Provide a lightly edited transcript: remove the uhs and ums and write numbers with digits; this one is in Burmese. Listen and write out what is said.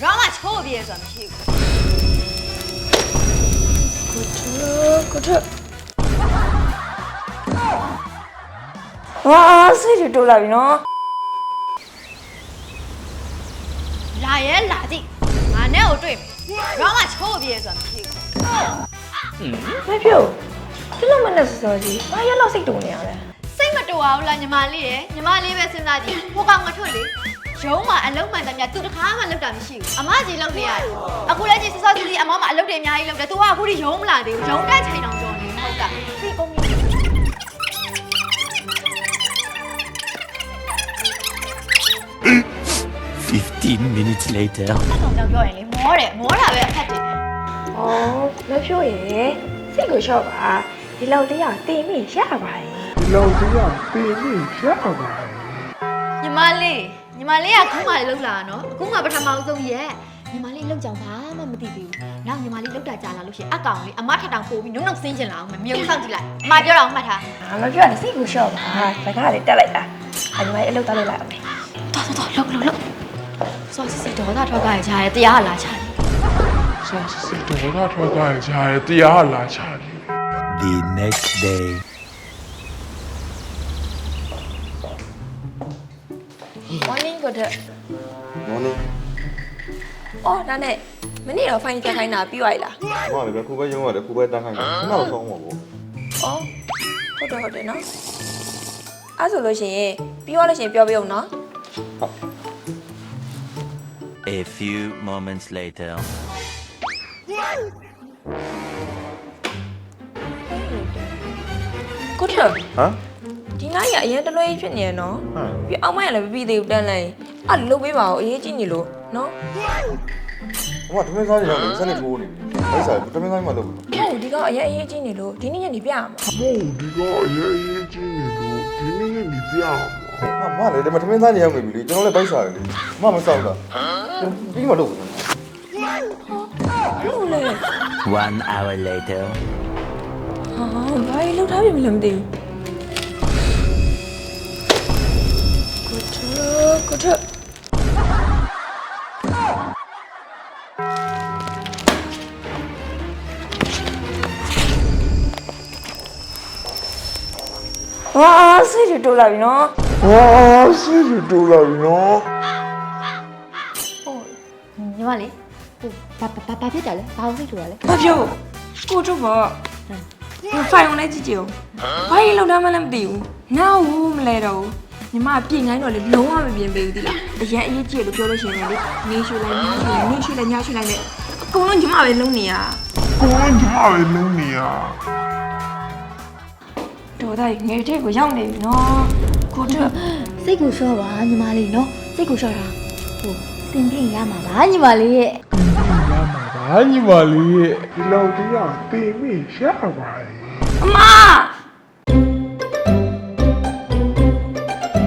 ရောင်းမချိုးပြည့်ဆိုတာမရှိဘူးကိုထဝါစိတ်တူလာပြီနော်လာရဲလာကြည့်ငါနဲ့ကိုတွေ့မယ်ရောင်းမချိုးပြည့်ဆိုတာမရှိဘူးမဖြို့ဒီလိုမနဲ့စောကြီးဘာရလောက်စိတ်တူနေရလဲစိတ်မတူအောင်လားညီမလေးရယ်ညီမလေးပဲစဉ်းစားကြည့်ဟိုကောင်မထွက်လေရုံးမှာအလုံးမှန်တယ်များသူတခါမှလောက်တာမရှိဘူးအမကြီးလောက်နေရတယ်အခုလည်းကြည့်စောစီစီအမမအလုပ်တွေအများကြီးလုပ်တယ်သူကအခုဒီရုံးမလာသေးဘူးရုံးတက်ချိန်တောင်ကြော်နေဟုတ်တာဒီကုန်းကြီး15 minutes later အဲ့ကောင်ကြောင့်ပြောရင်လေမောတာပဲအဖက်တယ်ဩမဖြို့ရဲ့စိတ်ကိုလျှော့ပါဒီလောက်တည်းကတင်မိရပါတယ်ဒီလောက်တည်းကတင်မိရပါတယ်ညီမလေးကခုမှလောက်လာနော်အခုမှပထမဆုံးရဲ့ညီမလေးလောက်ကြောင်ဘာမှမသိသေးဘူးနောက်ညီမလေးလောက်တာကြာလာလို့ရှိရင်အကောင်လေးအမထက်တောင်ပို့ပြီးနုံနုံဆင်းကျင်လာအောင်မြုံဆောင်ကြည့်လိုက်အမပြောတော့မှတ်ထားမဖြို့ကစိတ်ကိုလျှော့ပါစကားလေးတက်လိုက်တာအညီမလေးအလုပ်သားလုပ်လိုက်အောင်တော်လောက်စောစစ်ဒေါသထွက်ကြရချားတယ်တရားလာချားတယ်ဆောင်းစစ်ဒေါသထွက်ကြရချားတယ်တရားလာချားတယ် The next day morning ကိုထ morning အော်ဒါနဲ့မနေ့တော့ fine တက်ခိုင်းတာပြီးသွားပြီလားဟောလေခုပဲရုံးရတယ်ခုပဲတန်းခိုင်းတာခဏတော့ဆောင်းပါဘောအော်ဟုတ်တယ်နော်အဲ့ဆိုလို့ရှိရင်ပြီးသွားလို့ရှိရင်ပြောပြအောင်နော် A few moments later ကိုထ ဟမ်ဒီနေ့ရအရင်တလွဲဖြစ်နေရနော် ဟမ် ပြီးအောင်မရလည်းမပြီးသေးဘူးတန်းလိုက်အဲ့လုတ်ပေးပါဦးအေးကြည့်နေလို့နော် ဟောတမင်းသားရောစနေထိုးနေပြီအဲ့စားတမင်းသားမှလုပ်ဘူးဟုတ်ဒီကအရင်အေးကြည့်နေလို့ဒီနေ့ညနေပြရမှာ မို့ဒီကအရေးကြီးနေလို့ဒီနေ့ညနေပြအောင် ဟာမလေတမင်းသားနေရောက်နေပြီလေကျွန်တော်လည်းပိုက်စားတယ်လေမမဆောက်တာပြီးမှလုပ်ဘူး ဟုတ်လေ 1 hour later ဟာဘာလို့လှုပ်ထားပြီမလဲမသိဘူးကိုထဝါစိတ်တူလာပြီနော်ဝါစိတ်တူလာပြီနော် ညီမလေးဟိုဘာဖြစ်တယ်လဲဘာလို့စိတ်ထူတာလဲ မပြောကိုတို့ဘောဖိုင်ဝင်လိုက်ကြည့်ကြည့်အောင်ဘာလို့လောက်တာမှလည်းမသိဘူးနောက်ဘူးမလဲတော့ညီမပြင်ခိုင်းတော့လေလုံးဝမပြင်ပေးဘူးဒီလားအရင်အရေးကြီးလို့ပြောလို့ရှိရင်လေနေရွှေလိုက်ညရွှေလိုက်နေရွှေလိုက်ညရွှေလိုက်နဲ့အကုန်လုံးညီမပဲလုံးနေရ ကိုယ်ကဘာပဲလုံးနေရတော်တိုင်းငယ်တဲ့ကိုရောက်နေပြီနော်ကိုတို့ စိတ်ကိုလျှော့ပါညီမလေးနော်စိတ်ကိုလျှော့တာဟိုတင်ပြရမှာပါညီမလေးရဲ့ဘာညီမလေးရဲ့ဒီလောက်တည်းကတင်မိရပါတယ်အမ